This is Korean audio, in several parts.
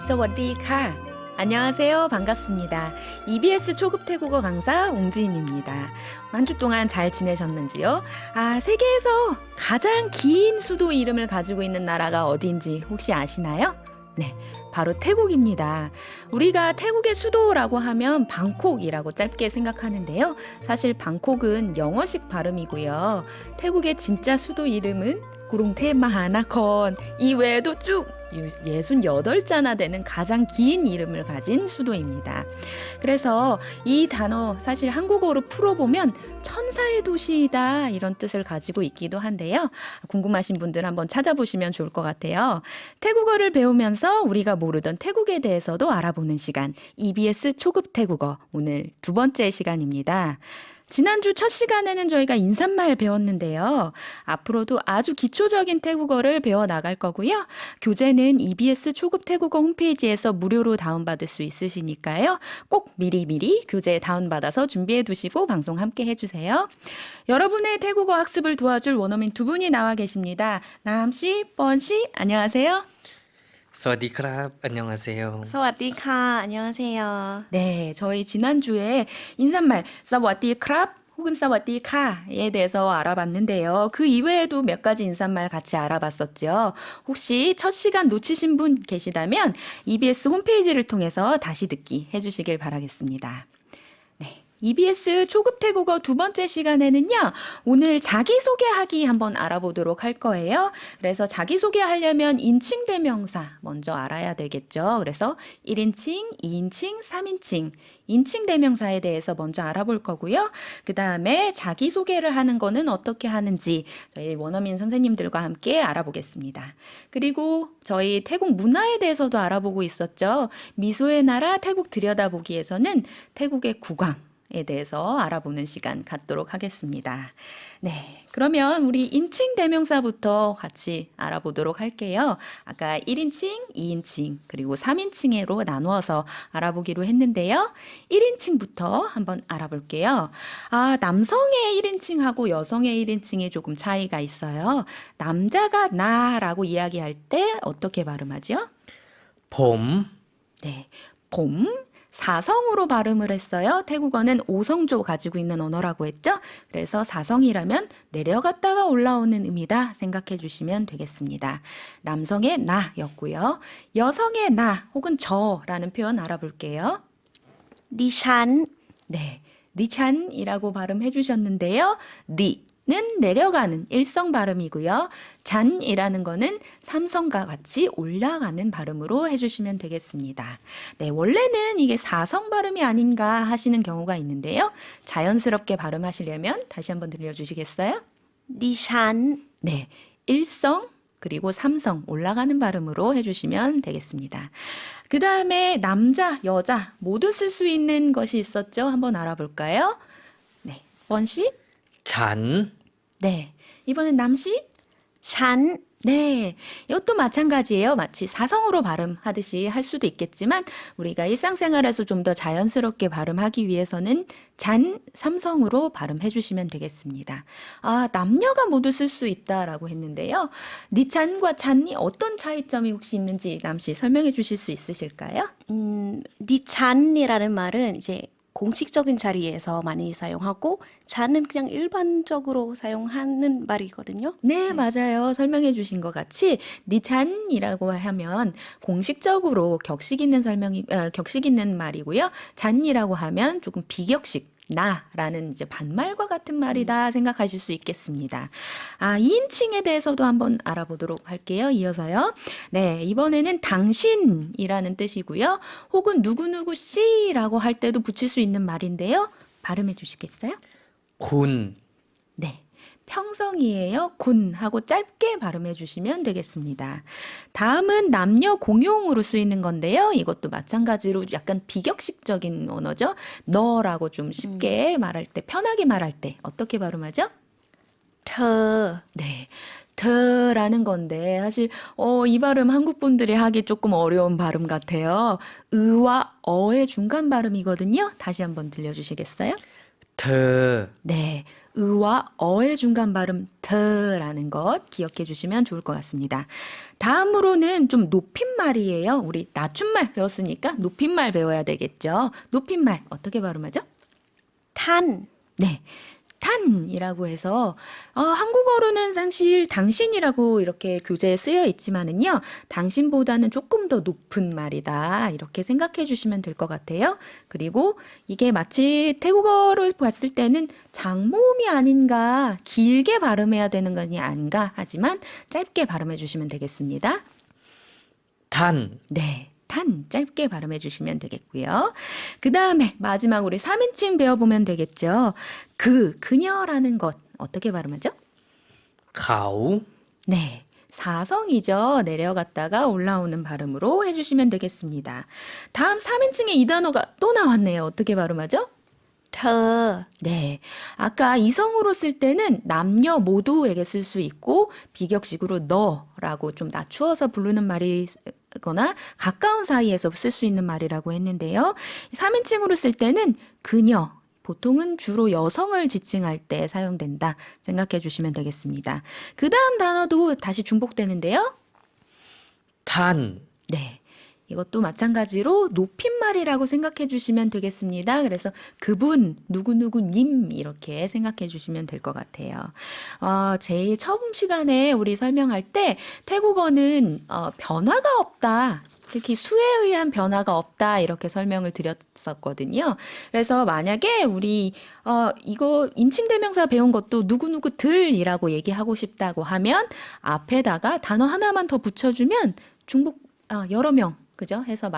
สวัสดีค่ะ. 안녕하세요. 반갑습니다. EBS 초급 태국어 강사 옹지인입니다. 한 주 동안 잘 지내셨는지요? 세계에서 가장 긴 수도 이름을 가지고 있는 나라가 어디인지 혹시 아시나요? 네, 바로 태국입니다. 우리가 태국의 수도라고 하면 방콕이라고 짧게 생각하는데요. 사실 방콕은 영어식 발음이고요. 태국의 진짜 수도 이름은 구룽테마하나콘. 이 외에도 쭉 68자나 되는 가장 긴 이름을 가진 수도입니다. 그래서 이 단어 사실 한국어로 풀어보면 천사의 도시이다 이런 뜻을 가지고 있기도 한데요. 궁금하신 분들 한번 찾아보시면 좋을 것 같아요. 태국어를 배우면서 우리가 모르던 태국에 대해서도 알아보는 시간, EBS 초급 태국어, 오늘 두 번째 시간입니다. 지난주 첫 시간에는 저희가 인사말 배웠는데요. 앞으로도 아주 기초적인 태국어를 배워나갈 거고요. 교재는 EBS 초급 태국어 홈페이지에서 무료로 다운받을 수 있으시니까요. 꼭 미리미리 교재 다운받아서 준비해 두시고 방송 함께 해주세요. 여러분의 태국어 학습을 도와줄 원어민 두 분이 나와 계십니다. 남씨, 뻔씨, 안녕하세요. สวัสดีครับ 안녕하세요. สวัสดีค่ะ 안녕하세요. 네, 저희 지난주에 인사말 사와디크랍 혹은 사와디카에 대해서 알아봤는데요. 그 이외에도 몇 가지 인사말 같이 알아봤었죠. 혹시 첫 시간 놓치신 분 계시다면 EBS 홈페이지를 통해서 다시 듣기 해주시길 바라겠습니다. EBS 초급 태국어 두 번째 시간에는요, 오늘 자기소개하기 한번 알아보도록 할 거예요. 그래서 자기소개하려면 인칭 대명사 먼저 알아야 되겠죠. 그래서 1인칭, 2인칭, 3인칭, 인칭 대명사에 대해서 먼저 알아볼 거고요. 그 다음에 자기소개를 하는 거는 어떻게 하는지 저희 원어민 선생님들과 함께 알아보겠습니다. 그리고 저희 태국 문화에 대해서도 알아보고 있었죠. 미소의 나라 태국 들여다보기에서는 태국의 국왕, 에 대해서 알아보는 시간 갖도록 하겠습니다. 네, 그러면 우리 인칭 대명사부터 같이 알아보도록 할게요. 아까 1인칭, 2인칭, 그리고 3인칭으로 나누어서 알아보기로 했는데요. 1인칭부터 한번 알아볼게요. 남성의 1인칭하고 여성의 1인칭이 조금 차이가 있어요. 남자가 나라고 이야기할 때 어떻게 발음하죠? 봄, 네, 봄. 사성으로 발음을 했어요. 태국어는 5성조 가지고 있는 언어라고 했죠. 그래서 사성이라면 내려갔다가 올라오는 의미다 생각해 주시면 되겠습니다. 남성의 나였고요. 여성의 나 혹은 저라는 표현 알아볼게요. ดิฉัน 네, 니찬이라고 발음해 주셨는데요. 는 내려가는 일성 발음이고요. 잔이라는 거는 삼성과 같이 올라가는 발음으로 해주시면 되겠습니다. 네, 원래는 이게 사성 발음이 아닌가 하시는 경우가 있는데요. 자연스럽게 발음하시려면 다시 한번 들려주시겠어요? ดิฉัน 네, 일성 그리고 삼성 올라가는 발음으로 해주시면 되겠습니다. 그 다음에 남자, 여자 모두 쓸 수 있는 것이 있었죠. 한번 알아볼까요? 네, 원씨? 잔, 네, 이번엔 남씨? ฉัน 네, 이것도 마찬가지예요. 마치 사성으로 발음하듯이 할 수도 있겠지만 우리가 일상생활에서 좀 더 자연스럽게 발음하기 위해서는 잔, 삼성으로 발음해 주시면 되겠습니다. 남녀가 모두 쓸 수 있다라고 했는데요. 니찬과 잔이 어떤 차이점이 혹시 있는지 남씨 설명해 주실 수 있으실까요? ดิฉัน이라는 말은 이제 공식적인 자리에서 많이 사용하고 잔은 그냥 일반적으로 사용하는 말이거든요. 네, 맞아요. 설명해 주신 것 같이 니찬이라고 하면 공식적으로 격식 있는 격식 있는 말이고요. 잔이라고 하면 조금 비격식 나라는 이제 반말과 같은 말이다 생각하실 수 있겠습니다. 2인칭에 대해서도 한번 알아보도록 할게요. 이어서요. 네, 이번에는 당신이라는 뜻이고요. 혹은 누구누구 씨라고 할 때도 붙일 수 있는 말인데요. 발음해 주시겠어요? 군, 네. 평성이에요. 군 하고 짧게 발음해 주시면 되겠습니다. 다음은 남녀 공용으로 쓰이는 건데요. 이것도 마찬가지로 약간 비격식적인 언어죠. 너라고 좀 쉽게 말할 때, 편하게 말할 때 어떻게 발음하죠? เธอ 네. 더라는 건데 사실 이 발음 한국 분들이 하기 조금 어려운 발음 같아요. 의와 어의 중간 발음이거든요. 다시 한번 들려주시겠어요? ธอ 네. 의와 어의 중간 발음 더라는 것 기억해 주시면 좋을 것 같습니다. 다음으로는 좀 높임말이에요. 우리 낮춤말 배웠으니까 높임말 배워야 되겠죠. 높임말 어떻게 발음하죠? ท่าน 네. 탄이라고 해서 한국어로는 사실 당신이라고 이렇게 교재에 쓰여 있지만은요. 당신보다는 조금 더 높은 말이다. 이렇게 생각해 주시면 될 것 같아요. 그리고 이게 마치 태국어로 봤을 때는 장모음이 아닌가, 길게 발음해야 되는 것이 아닌가 하지만 짧게 발음해 주시면 되겠습니다. ท่าน 네. 탄 짧게 발음해 주시면 되겠고요. 그 다음에 마지막 우리 3인칭 배워보면 되겠죠. 그녀라는 것 어떻게 발음하죠? เขา 네. 사성이죠. 내려갔다가 올라오는 발음으로 해주시면 되겠습니다. 다음 3인칭의 이 단어가 또 나왔네요. 어떻게 발음하죠? เธอ 네. 아까 이성으로 쓸 때는 남녀 모두에게 쓸 수 있고 비격식으로 너라고 좀 낮추어서 부르는 말이거나 가까운 사이에서 쓸 수 있는 말이라고 했는데요. 3인칭으로 쓸 때는 그녀, 보통은 주로 여성을 지칭할 때 사용된다 생각해 주시면 되겠습니다. 그 다음 단어도 다시 중복되는데요. ท่าน 네. 이것도 마찬가지로 높임말이라고 생각해 주시면 되겠습니다. 그래서 그분, 누구누구님 이렇게 생각해 주시면 될 것 같아요. 제일 처음 시간에 우리 설명할 때 태국어는 변화가 없다. 특히 수에 의한 변화가 없다 이렇게 설명을 드렸었거든요. 그래서 만약에 우리 이거 인칭대명사 배운 것도 누구누구들이라고 얘기하고 싶다고 하면 앞에다가 단어 하나만 더 붙여주면 여러 명 그죠? 해서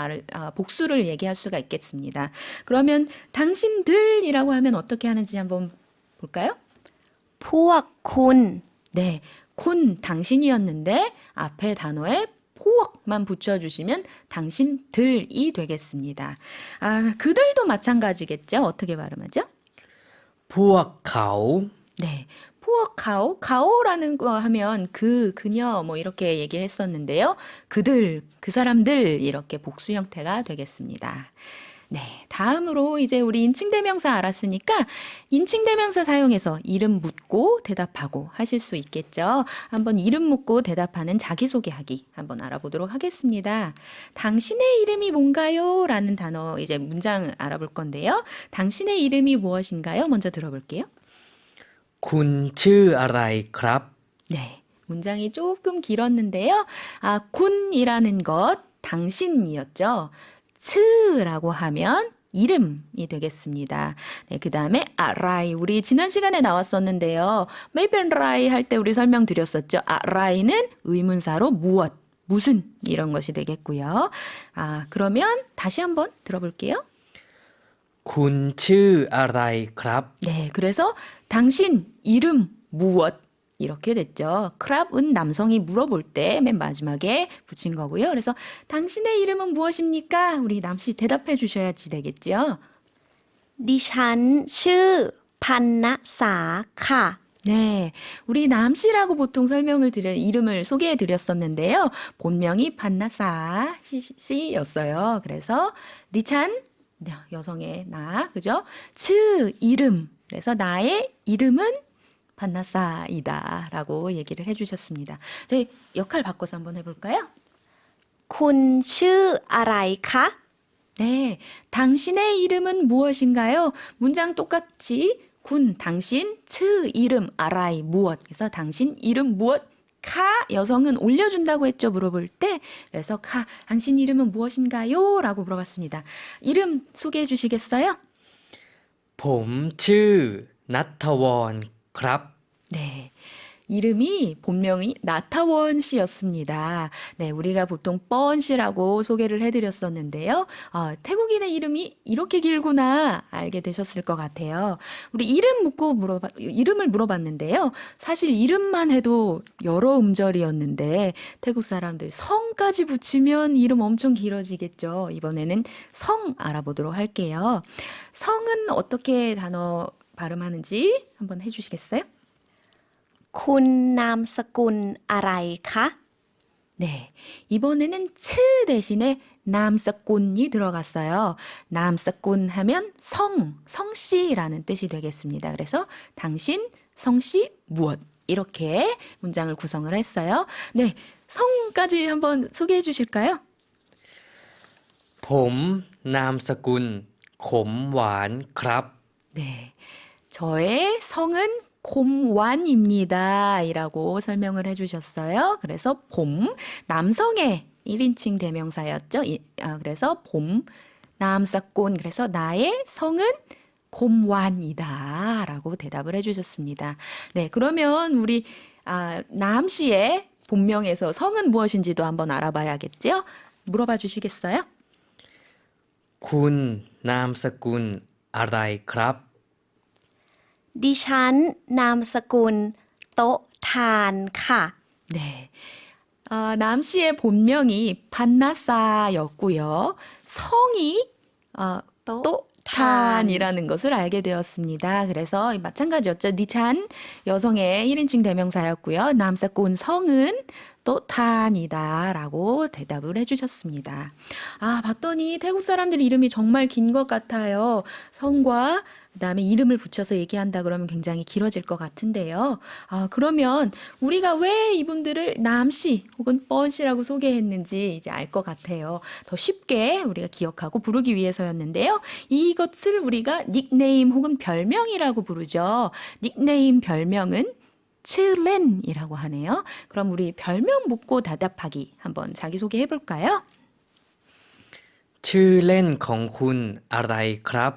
복수를 얘기할 수가 있겠습니다. 그러면 당신들이라고 하면 어떻게 하는지 한번 볼까요? พวกคุณ 네, 군 당신이었는데 앞에 단어에 포억만 붙여주시면 당신들이 되겠습니다. 그들도 마찬가지겠죠? 어떻게 발음하죠? พวกเขา 네. 포어카오, 가오라는 거 하면 그녀 뭐 이렇게 얘기를 했었는데요. 그들, 그 사람들 이렇게 복수 형태가 되겠습니다. 네. 다음으로 이제 우리 인칭대명사 알았으니까 인칭대명사 사용해서 이름 묻고 대답하고 하실 수 있겠죠. 한번 이름 묻고 대답하는 자기소개하기 한번 알아보도록 하겠습니다. 당신의 이름이 뭔가요? 라는 단어 이제 문장 알아볼 건데요. 당신의 이름이 무엇인가요? 먼저 들어볼게요. คุณชื่ออะไรครับ 네. 문장이 조금 길었는데요. 군이라는 것, 당신이었죠. 츠라고 하면 이름이 되겠습니다. 네, 그 다음에 아라이. 우리 지난 시간에 나왔었는데요. 메이벤라이 할 때 우리 설명드렸었죠. 아라이는 의문사로 무엇, 무슨 이런 것이 되겠고요. 그러면 다시 한번 들어볼게요. คุณชื่ออะไรครับ 네, 그래서 당신 이름 무엇 이렇게 됐죠. 크랍은 남성이 물어볼 때 맨 마지막에 붙인 거고요. 그래서 당신의 이름은 무엇입니까? 우리 남씨 대답해 주셔야지 되겠죠. ดิฉันชื่อพันณสาค่ะ 네, 우리 남씨라고 보통 이름을 소개해 드렸었는데요. 본명이 판나사 씨였어요. 그래서 니찬 여성의 나, 그죠? 츠 이름. 그래서 나의 이름은 판나사이다 라고 얘기를 해주셨습니다. 저희 역할 바꿔서 한번 해볼까요? คุณชื่ออะไรคะ 네, 당신의 이름은 무엇인가요? 문장 똑같이 당신, 츠 이름, 아라이, 무엇. 그래서 당신 이름 무엇? 카 여성은 올려준다고 했죠. 물어볼 때. 그래서 당신 이름은 무엇인가요? 라고 물어봤습니다. 이름 소개해 주시겠어요? ผมชื่อณัฐวรครับ 네. 이름이 본명이 나타원 씨였습니다. 네, 우리가 보통 뻔 씨라고 소개를 해드렸었는데요. 태국인의 이름이 이렇게 길구나 알게 되셨을 것 같아요. 우리 이름을 물어봤는데요. 사실 이름만 해도 여러 음절이었는데 태국 사람들 성까지 붙이면 이름 엄청 길어지겠죠. 이번에는 성 알아보도록 할게요. 성은 어떻게 단어 발음하는지 한번 해주시겠어요? คุณนามสกุลอะไรคะ 네, 이번에는 츠 대신에 남사꾼이 들어갔어요. 남사꾼 하면 성씨라는 뜻이 되겠습니다. 그래서 당신 성씨 무엇 이렇게 문장을 구성을 했어요. 네, 성까지 한번 소개해 주실까요? ผมนามสกุลขมหวานครับ 네, 저의 성은 곰완입니다. 이라고 설명을 해주셨어요. 그래서 봄, 남성의 1인칭 대명사였죠. 그래서 봄, 남사꾼, 그래서 나의 성은 곰완이다. 라고 대답을 해주셨습니다. 네, 그러면 우리 남 씨의 본명에서 성은 무엇인지도 한번 알아봐야겠죠? 물어봐 주시겠어요? คุณนามสกุลอะไรครับ ดิฉันนามสกุลโต๊ะทานค่ะ 네. 남 씨의 본명이 반나사였고요. 성이 또 탄이라는 것을 알게 되었습니다. 그래서 마찬가지였죠. 니찬 여성의 1인칭 대명사였고요. 남사꾼 성은 또 탄이다라고 대답을 해주셨습니다. 봤더니 태국 사람들 이름이 정말 긴 것 같아요. 성과 그다음에 이름을 붙여서 얘기한다 그러면 굉장히 길어질 것 같은데요. 그러면 우리가 왜 이분들을 남씨 혹은 뻔씨라고 소개했는지 이제 알 것 같아요. 더 쉽게 우리가 기억하고 부르기 위해서였는데요. 이것을 우리가 닉네임 혹은 별명이라고 부르죠. 닉네임 별명은 츠렌이라고 하네요. 그럼 우리 별명 묻고 대답하기 한번 자기소개 해볼까요? ชื่อเล่นของคุณอะไรครับ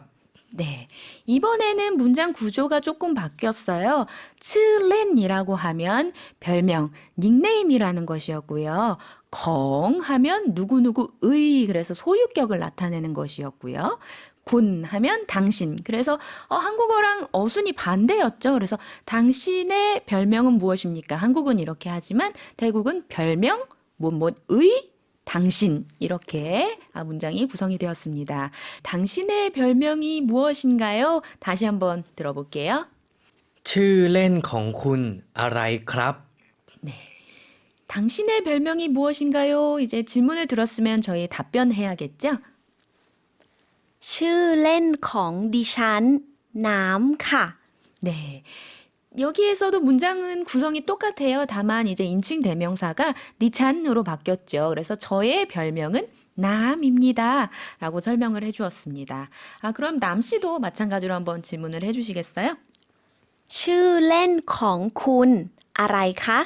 네. 이번에는 문장 구조가 조금 바뀌었어요. 츠렌이라고 하면 별명, 닉네임이라는 것이었고요. 경 하면 누구누구의, 그래서 소유격을 나타내는 것이었고요. 군 하면 당신. 그래서 한국어랑 어순이 반대였죠. 그래서 당신의 별명은 무엇입니까? 한국은 이렇게 하지만 태국은 별명, 뭐뭐의, 당신 이렇게 문장이 구성이 되었습니다. 당신의 별명이 무엇인가요? 다시 한번 들어볼게요. ชื่อเล่นของคุณอะไรครับ 당신의 별명이 무엇인가요? 이제 질문을 들었으면 저희 답변해야겠죠? ชื่อเล่นของดิฉันน้ำค่ะ 네. 여기에서도 문장은 구성이 똑같아요. 다만 이제 인칭 대명사가 니찬으로 바뀌었죠. 그래서 저의 별명은 남입니다. 라고 설명을 해주었습니다. 그럼 남 씨도 마찬가지로 한번 질문을 해주시겠어요? ชื่อเล่นของคุณอะไรคะ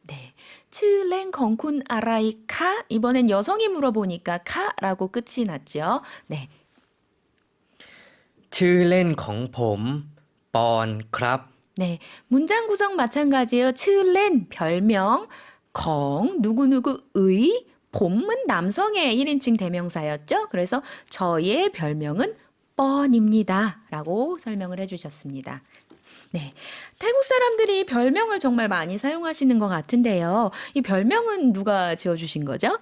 네. 츠랭 컹쿤 아라이 카? 이번엔 여성이 물어보니까 카라고 끝이 났죠. 네. ชื่อเล่นของผมปอนครับ 네. 문장 구성 마찬가지예요. 츠렌 별명, 경 누구누구의, 봄은 남성의 1인칭 대명사였죠. 그래서 저의 별명은 뻔입니다. 라고 설명을 해주셨습니다. 네. 태국 사람들이 별명을 정말 많이 사용하시는 것 같은데요. 이 별명은 누가 지어주신 거죠?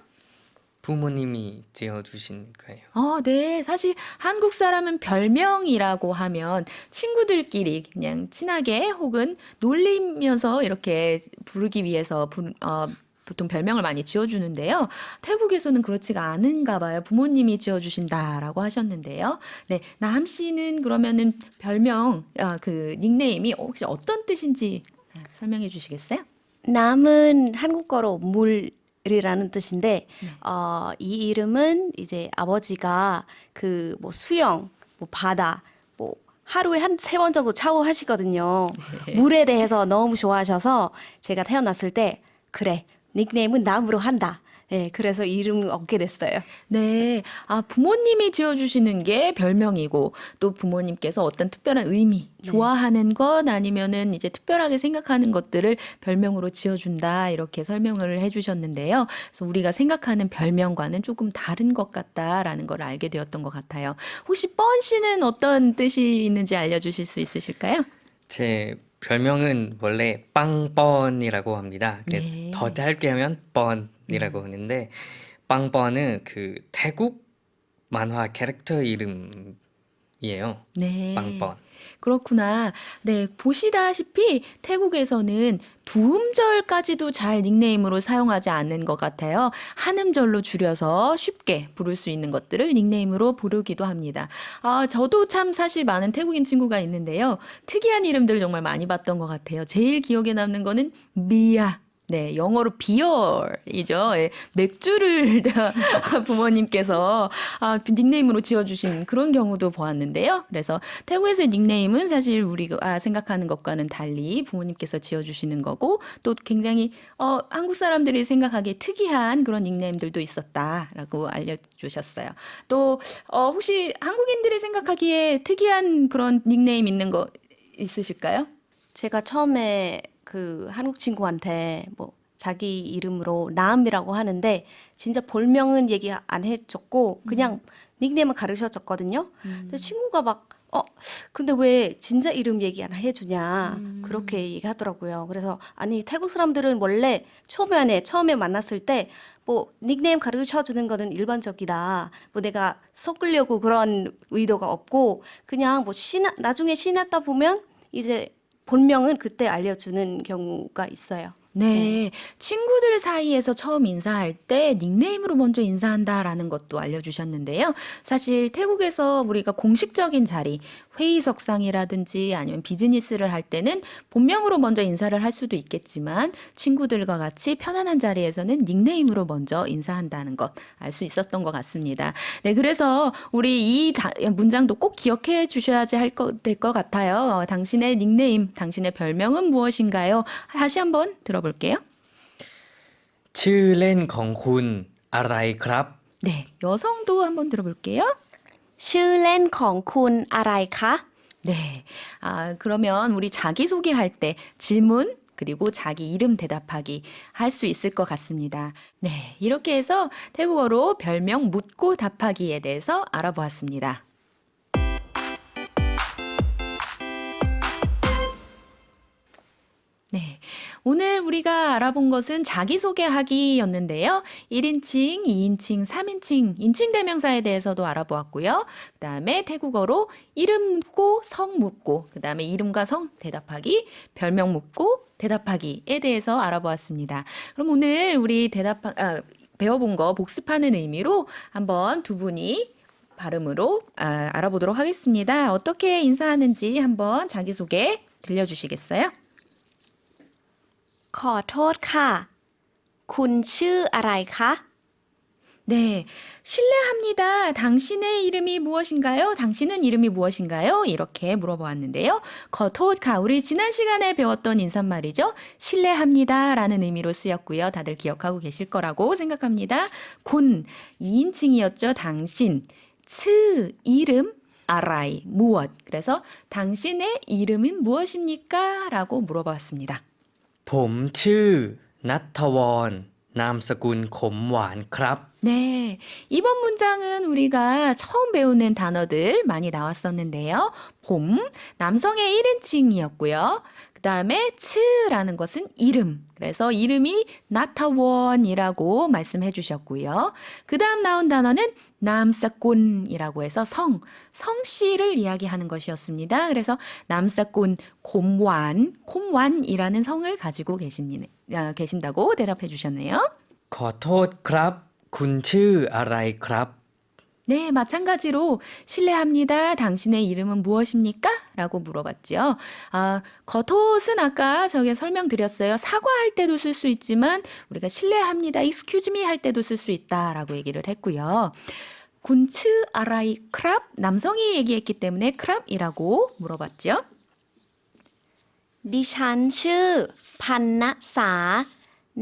부모님이 지어주신 거예요. 네. 사실 한국 사람은 별명이라고 하면 친구들끼리 그냥 친하게 혹은 놀리면서 이렇게 부르기 위해서 보통 별명을 많이 지어주는데요. 태국에서는 그렇지가 않은가 봐요. 부모님이 지어주신다라고 하셨는데요. 네. 나함 씨는 그러면은 별명, 그 닉네임이 혹시 어떤 뜻인지 설명해 주시겠어요? 남은 한국어로 물이라는 뜻인데 이 이름은 이제 아버지가 그 뭐 수영, 뭐 바다, 뭐 하루에 한 3번 정도 샤워하시거든요. 물에 대해서 너무 좋아하셔서 제가 태어났을 때 그래 닉네임은 남으로 한다. 네, 그래서 이름을 얻게 됐어요. 네. 부모님이 지어주시는 게 별명이고, 또 부모님께서 어떤 특별한 의미, 좋아하는 것 아니면은 이제 특별하게 생각하는 것들을 별명으로 지어준다, 이렇게 설명을 해주셨는데요. 그래서 우리가 생각하는 별명과는 조금 다른 것 같다라는 걸 알게 되었던 것 같아요. 혹시 뻔 씨는 어떤 뜻이 있는지 알려주실 수 있으실까요? 제 별명은 원래 빵뻔이라고 합니다. 네. 더 짧게 하면 뻔이라고 하는데 빵뻔은 그 태국 만화 캐릭터 이름이에요. 네. 빵번. 그렇구나. 네, 보시다시피 태국에서는 두 음절까지도 잘 닉네임으로 사용하지 않는 것 같아요. 한 음절로 줄여서 쉽게 부를 수 있는 것들을 닉네임으로 부르기도 합니다. 저도 참 사실 많은 태국인 친구가 있는데요. 특이한 이름들 정말 많이 봤던 것 같아요. 제일 기억에 남는 거는 미야. 네, 영어로 비어이죠. 예, 맥주를 부모님께서 닉네임으로 지어주신 그런 경우도 보았는데요. 그래서 태국에서의 닉네임은 사실 우리가 생각하는 것과는 달리 부모님께서 지어주시는 거고 또 굉장히 한국 사람들이 생각하기에 특이한 그런 닉네임들도 있었다라고 알려주셨어요. 또 혹시 한국인들이 생각하기에 특이한 그런 닉네임 있는 거 있으실까요? 제가 처음에 그 한국 친구한테 뭐 자기 이름으로 나음이라고 하는데 진짜 본명은 얘기 안 해줬고 그냥 닉네임을 가르쳐줬거든요. 근데 친구가 막 근데 왜 진짜 이름 얘기 안 해주냐 그렇게 얘기하더라고요. 그래서 아니 태국 사람들은 원래 처음에 만났을 때 뭐 닉네임 가르쳐 주는 거는 일반적이다. 뭐 내가 섞으려고 그런 의도가 없고 그냥 뭐 나중에 신났다 보면 이제 본명은 그때 알려주는 경우가 있어요. 네, 친구들 사이에서 처음 인사할 때 닉네임으로 먼저 인사한다라는 것도 알려주셨는데요. 사실 태국에서 우리가 공식적인 자리, 회의석상이라든지 아니면 비즈니스를 할 때는 본명으로 먼저 인사를 할 수도 있겠지만 친구들과 같이 편안한 자리에서는 닉네임으로 먼저 인사한다는 것 알 수 있었던 것 같습니다. 네, 그래서 우리 이 문장도 꼭 기억해 주셔야지 될 것 같아요. 당신의 닉네임, 당신의 별명은 무엇인가요? 다시 한번 들어볼게요. ชื่อเล่นของคุณอะไรครับ 네, 여성도 한번 들어볼게요. ชื่อเล่นของคุณอะไรคะ 네, 그러면 우리 자기소개할 때 질문 그리고 자기 이름 대답하기 할 수 있을 것 같습니다. 네, 이렇게 해서 태국어로 별명 묻고 답하기에 대해서 알아보았습니다. 네. 오늘 우리가 알아본 것은 자기소개하기였는데요. 1인칭, 2인칭, 3인칭, 인칭 대명사에 대해서도 알아보았고요. 그 다음에 태국어로 이름 묻고 성 묻고, 그 다음에 이름과 성 대답하기, 별명 묻고 대답하기에 대해서 알아보았습니다. 그럼 오늘 우리 배워본 거 복습하는 의미로 한번 두 분이 발음으로 알아보도록 하겠습니다. 어떻게 인사하는지 한번 자기소개 들려주시겠어요? ขอโทษค่ะ คุณชื่ออะไรคะ 네, 실례합니다. 당신의 이름이 무엇인가요? 당신은 이름이 무엇인가요? 이렇게 물어보았는데요. 거토카, 우리 지난 시간에 배웠던 인사말이죠. 실례합니다 라는 의미로 쓰였고요. 다들 기억하고 계실 거라고 생각합니다. 군, 2인칭이었죠. 당신, 츠, 이름, 아라이, 무엇. 그래서 당신의 이름은 무엇입니까? 라고 물어봤습니다. ผมชื่อณัฐวรนามสกุลขมหวานครับ 네, 이번 문장은 우리가 처음 배우는 단어들 많이 나왔었는데요. 봄, 남성의 1인칭이었고요. 그 다음에 츠라는 것은 이름. 그래서 이름이 나타원이라고 말씀해 주셨고요. 그 다음 나온 단어는 남사꾼이라고 해서 성씨를 이야기하는 것이었습니다. 그래서 남사꾼 콤완이라는 성을 가지고 계신다고 대답해 주셨네요. ขอโทษครับคุณชื่ออะไรครับ 네, 마찬가지로 실례합니다. 당신의 이름은 무엇입니까? 라고 물어봤죠. 겉옷은 아까 저게 설명드렸어요. 사과할 때도 쓸 수 있지만 우리가 실례합니다. excuse me 할 때도 쓸 수 있다라고 얘기를 했고요. 군츠 아라이 크랍 남성이 얘기했기 때문에 크랍이라고 물어봤죠. ดิฉันชื่อพันณสา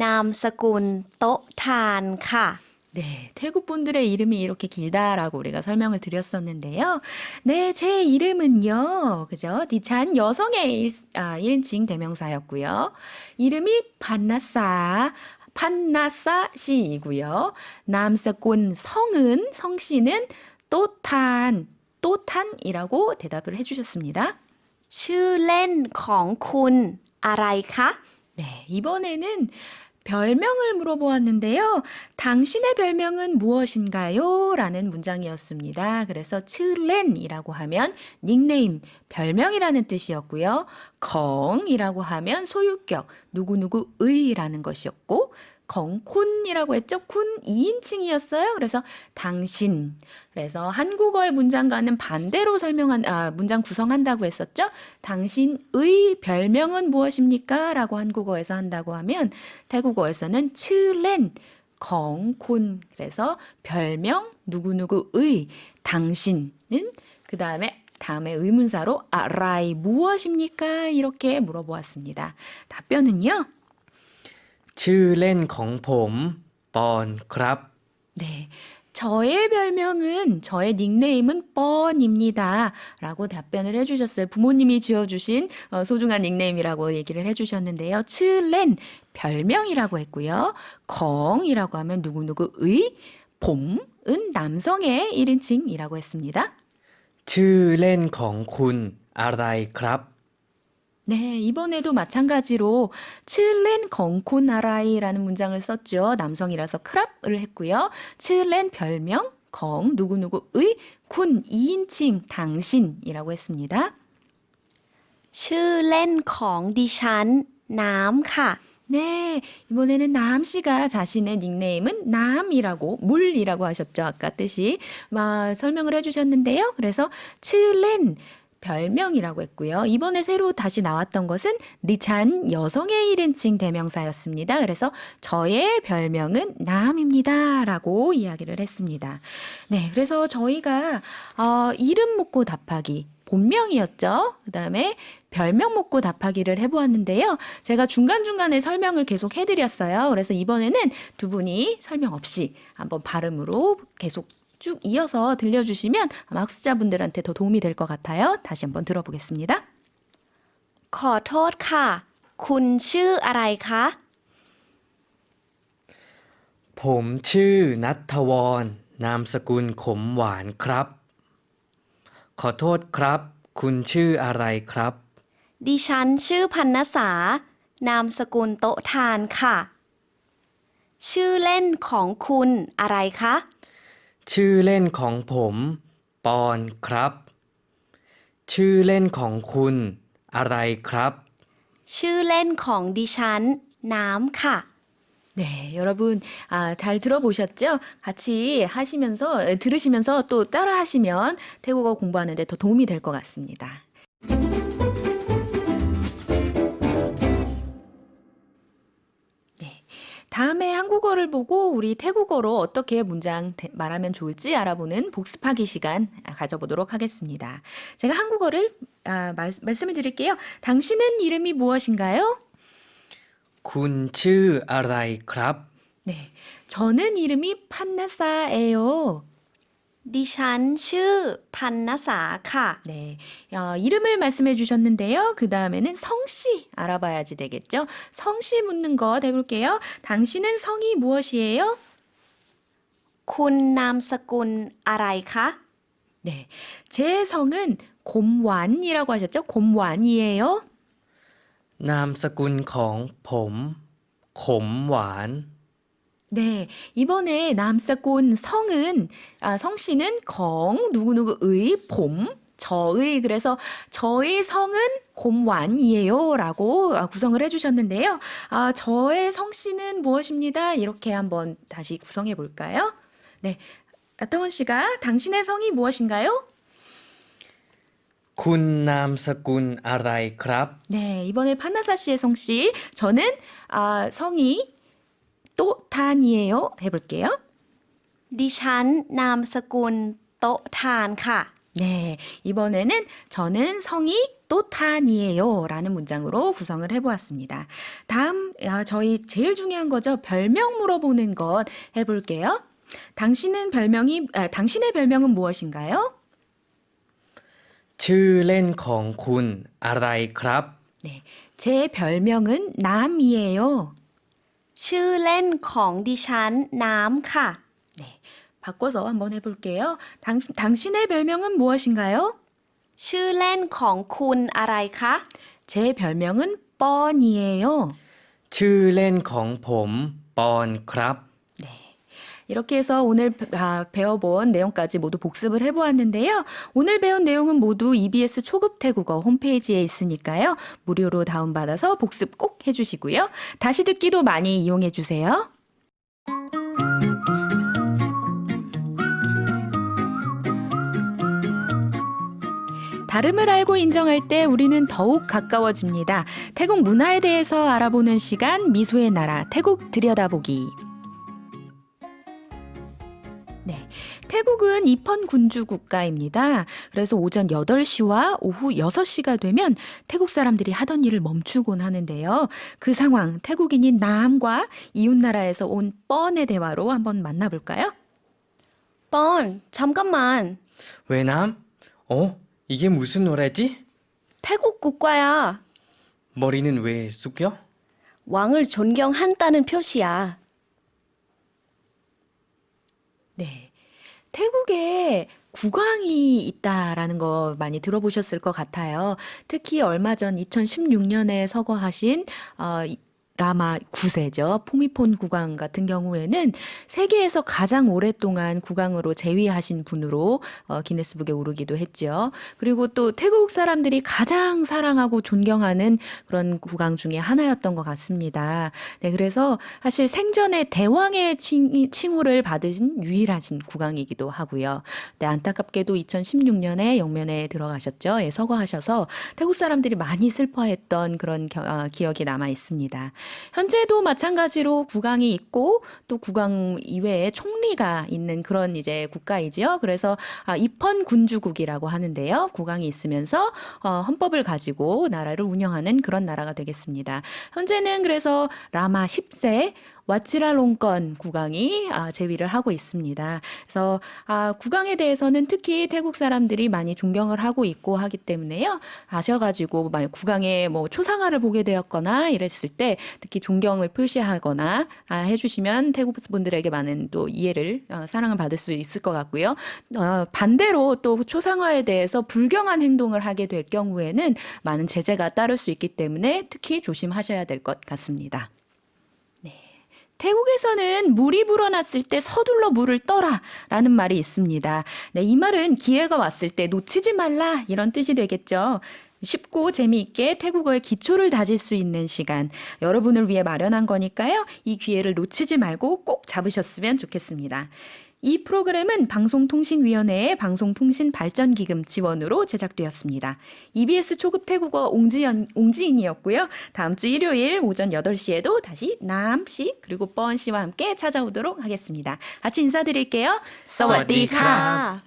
นามสกุลโต๊ะทานค่ะ 네, 태국 분들의 이름이 이렇게 길다라고 우리가 설명을 드렸었는데요. 네, 제 이름은요, 그죠? 디찬 여성의 1인칭 대명사였고요. 이름이 판나사 씨이고요. 남사꾼 성씨는 또탄이라고 대답을 해주셨습니다. ชื่อเล่นของคุณอะไรคะ 네, 이번에는 별명을 물어보았는데요. 당신의 별명은 무엇인가요? 라는 문장이었습니다. 그래서 츠렌이라고 하면 닉네임, 별명이라는 뜻이었고요. 컹이라고 하면 소유격, 누구누구의라는 것이었고 컹쿤이라고 했죠. 쿤 2인칭이었어요. 그래서 당신. 그래서 한국어의 문장과는 반대로 문장 구성한다고 했었죠. 당신의 별명은 무엇입니까? 라고 한국어에서 한다고 하면 태국어에서는 츠렌, 컹쿤. 그래서 별명 누구누구의 당신은 다음에 의문사로 아라이 무엇입니까? 이렇게 물어보았습니다. 답변은요. ชื่อเล่นของผมปอนครับ 네. 저의 별명은, 저의 닉네임은 뻔입니다. 라고 답변을 해주셨어요. 부모님이 지어주신 소중한 닉네임이라고 얘기를 해주셨는데요. 츠렌, 별명이라고 했고요. 컹이라고 하면 누구누구의, 봄은 남성의 1인칭이라고 했습니다. ชื่อเล่นของคุณอะไรครับ 네, 이번에도 마찬가지로 츠렌 컹콘 아라이라는 문장을 썼죠. 남성이라서 크랍을 했고요. 츠렌 별명, 컹 누구누구의, 군 2인칭 당신이라고 했습니다. ชื่อเล่นของดิฉันน้ำค่ะ 네, 이번에는 남 씨가 자신의 닉네임은 남이라고, 물이라고 하셨죠. 아까 뜻이 설명을 해주셨는데요. 그래서 츠렌 별명이라고 했고요. 이번에 새로 다시 나왔던 것은 리찬 여성의 1인칭 대명사였습니다. 그래서 저의 별명은 남입니다. 라고 이야기를 했습니다. 네, 그래서 저희가 이름 묻고 답하기 본명이었죠. 그 다음에 별명 묻고 답하기를 해보았는데요. 제가 중간중간에 설명을 계속 해드렸어요. 그래서 이번에는 두 분이 설명 없이 한번 발음으로 계속 쭉 이어서 들려주시면 아마 학습자분들한테 더 도움이 될 것 같아요. 다시 한번 들어보겠습니다. ขอโทษค่ะ คุณชื่ออะไรคะ ผมชื่อนัทวรนามสกุลขมหวานครับ ขอโทษครับ คุณชื่ออะไรครับ ดิฉันชื่อพันนสา นามสกุลโต๊ะทานค่ะ ชื่อเล่นของคุณอะไรคะ ชื่อเล่นของผมปอนครับ ชื่อเล่นของคุณอะไรครับ ชื่อเล่นของดิฉันน้ำค่ะ 네, 여러분 잘 들어보셨죠? 같이 들으시면서 또 따라하시면 태국어 공부하는 데 더 도움이 될 것 같습니다. 네, 다음에 한국어를 보고 우리 태국어로 어떻게 문장 말하면 좋을지 알아보는 복습하기 시간 가져보도록 하겠습니다. 제가 한국어를 말씀을 드릴게요. 당신은 이름이 무엇인가요? คุณชื่ออะไรครับ 네, 저는 이름이 판나사예요. ดิฉันชื่อพันนสาค่ะ 네, 이름을 말씀해 주셨는데요. 그 다음에는 성씨 알아봐야지 되겠죠. 성씨 묻는 거 해볼게요. 당신은 성이 무엇이에요? คุณนามสกุลอะไรคะ 네, 제 성은 곰완이라고 하셨죠. 곰완이에요. นามสกุลของผมขมหวาน 네, 이번에 남사꾼 성은 성씨는 경 누구누구의 봄 저의 그래서 저의 성은 곰완이에요라고 구성을 해주셨는데요. 저의 성씨는 무엇입니다. 이렇게 한번 다시 구성해 볼까요? 네, 나타원 씨가 당신의 성이 무엇인가요? คุณนามสกุลอะไรครับ 네, 이번에 판나사 씨의 성씨 저는 성이 또탄이에요. 해볼게요. ดิฉันนามสกุลโต๊ะทานค่ะ 네, 이번에는 저는 성이 또탄이에요 라는 문장으로 구성을 해보았습니다. 다음 저희 제일 중요한 거죠. 별명 물어보는 것 해볼게요. 당신의 별명은 무엇인가요? ชื่อเล่นของคุณอะไรครับ 네, 제 별명은 남이에요. ชื่อเล่นของดิฉันน้ำค่ะ 네, 바꿔서 한번 해볼게요. 당신의 별명은 무엇인가요? ชื่อเล่นของคุณอะไรคะ 제 별명은 뻔이에요. ชื่อเล่นของผมปอนครับ 이렇게 해서 오늘 배워본 내용까지 모두 복습을 해보았는데요. 오늘 배운 내용은 모두 EBS 초급 태국어 홈페이지에 있으니까요. 무료로 다운받아서 복습 꼭 해주시고요. 다시 듣기도 많이 이용해주세요. 다름을 알고 인정할 때 우리는 더욱 가까워집니다. 태국 문화에 대해서 알아보는 시간 미소의 나라 태국 들여다보기. 네, 태국은 입헌 군주 국가입니다. 그래서 오전 8시와 오후 6시가 되면 태국 사람들이 하던 일을 멈추곤 하는데요. 그 상황 태국인인 남과 이웃나라에서 온 뻔의 대화로 한번 만나볼까요? 뻔, 잠깐만. 외남? 이게 무슨 노래지? 태국 국가야. 머리는 왜 숙여? 왕을 존경한다는 표시야. 네. 태국에 국왕이 있다라는 거 많이 들어보셨을 것 같아요. 특히 얼마 전 2016년에 서거하신 라마 9세죠. 포미폰 국왕 같은 경우에는 세계에서 가장 오랫동안 국왕으로 재위하신 분으로 기네스북에 오르기도 했죠. 그리고 또 태국 사람들이 가장 사랑하고 존경하는 그런 국왕 중에 하나였던 것 같습니다. 네, 그래서 사실 생전에 대왕의 칭호를 받으신 유일하신 국왕이기도 하고요. 네, 안타깝게도 2016년에 영면에 들어가셨죠. 예, 서거하셔서 태국 사람들이 많이 슬퍼했던 그런 기억이 남아 있습니다. 현재도 마찬가지로 국왕이 있고 또 국왕 이외에 총리가 있는 그런 이제 국가이지요. 그래서 입헌 군주국이라고 하는데요. 국왕이 있으면서 헌법을 가지고 나라를 운영하는 그런 나라가 되겠습니다. 현재는 그래서 라마 10세 와치라롱건 국왕이 재위를 하고 있습니다. 그래서 국왕에 대해서는 특히 태국 사람들이 많이 존경을 하고 있고 하기 때문에요. 아셔가지고 만약 국왕의 뭐 초상화를 보게 되었거나 이랬을 때 특히 존경을 표시하거나 해주시면 태국 분들에게 많은 또 이해를 사랑을 받을 수 있을 것 같고요. 반대로 또 초상화에 대해서 불경한 행동을 하게 될 경우에는 많은 제재가 따를 수 있기 때문에 특히 조심하셔야 될 것 같습니다. 태국에서는 물이 불어났을 때 서둘러 물을 떠라 라는 말이 있습니다. 네, 이 말은 기회가 왔을 때 놓치지 말라 이런 뜻이 되겠죠. 쉽고 재미있게 태국어의 기초를 다질 수 있는 시간 여러분을 위해 마련한 거니까요. 이 기회를 놓치지 말고 꼭 잡으셨으면 좋겠습니다. 이 프로그램은 방송통신위원회의 방송통신발전기금 지원으로 제작되었습니다. EBS 초급 태국어 옹지인이었고요. 다음 주 일요일 오전 8시에도 다시 남씨 그리고 뻔씨와 함께 찾아오도록 하겠습니다. 같이 인사드릴게요. 사와디카. 아.